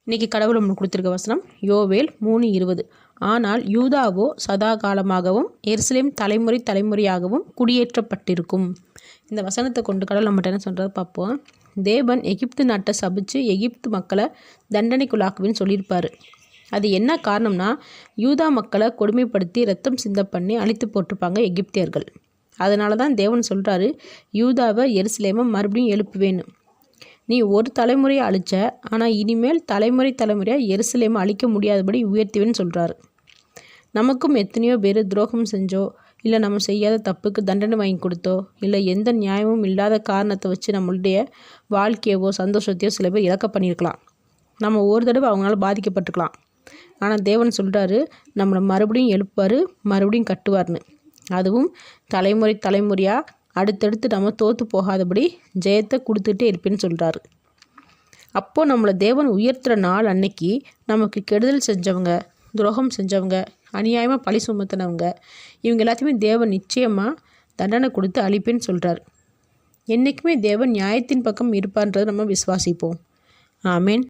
இன்றைக்கி கடவுள் நம்மளுக்கு கொடுத்துருக்க வசனம் யோவேல் 3:20. ஆனால் யூதாவோ சதா காலமாகவும் எருசலேம் தலைமுறை தலைமுறையாகவும் குடியேற்றப்பட்டிருக்கும். இந்த வசனத்தை கொண்டு கடவுள் நம்மகிட்ட என்ன சொல்கிறது பார்ப்போம். தேவன் எகிப்து நாட்டை சபித்து எகிப்து மக்களை தண்டனைக்குள்ளாக்குவேன்னு சொல்லியிருப்பார். அது என்ன காரணம்னா, யூதா மக்களை கொடுமைப்படுத்தி ரத்தம் சிந்த பண்ணி அழித்து போட்டிருப்பாங்க எகிப்தியர்கள். அதனால தான் தேவன் சொல்கிறாரு, யூதாவை எருசலேமை மறுபடியும் எழுப்புவேன்னு. நீ ஒரு தலைமுறையை அழிச்ச, ஆனால் இனிமேல் தலைமுறை தலைமுறையாக எருசலேமை அழிக்க முடியாதபடி உயர்த்துவேன்னு சொல்கிறாரு. நமக்கும் எத்தனையோ பேர் துரோகம் செஞ்சோ, இல்லை நம்ம செய்யாத தப்புக்கு தண்டனை வாங்கி கொடுத்தோ, இல்லை எந்த நியாயமும் இல்லாத காரணத்தை வச்சு நம்மளுடைய வாழ்க்கையவோ சந்தோஷத்தையோ சில பேர் இழக்க பண்ணியிருக்கலாம். நம்ம ஒரு தடவை அவங்களால பாதிக்கப்பட்டிருக்கலாம். ஆனால் தேவன் சொல்கிறாரு, நம்மளை மறுபடியும் எழுப்புவார், மறுபடியும் கட்டுவார்னு. அதுவும் தலைமுறை தலைமுறையாக அடுத்தடுத்து நம்ம தோற்று போகாதபடி ஜெயத்தை கொடுத்துட்டே இருப்பேன்னு சொல்கிறாரு. அப்போது நம்மளை தேவன் உயர்த்துகிற நாள் அன்னைக்கு நமக்கு கெடுதல் செஞ்சவங்க, துரோகம் செஞ்சவங்க, அநியாயமாக பழி சுமத்தினவங்க, இவங்க எல்லாத்தையுமே தேவன் நிச்சயமாக தண்டனை கொடுத்து அழிப்பேன்னு சொல்கிறார். என்றைக்குமே தேவன் நியாயத்தின் பக்கம் இருப்பார்ன்றதை நம்ம விசுவாசிப்போம். ஆமேன்.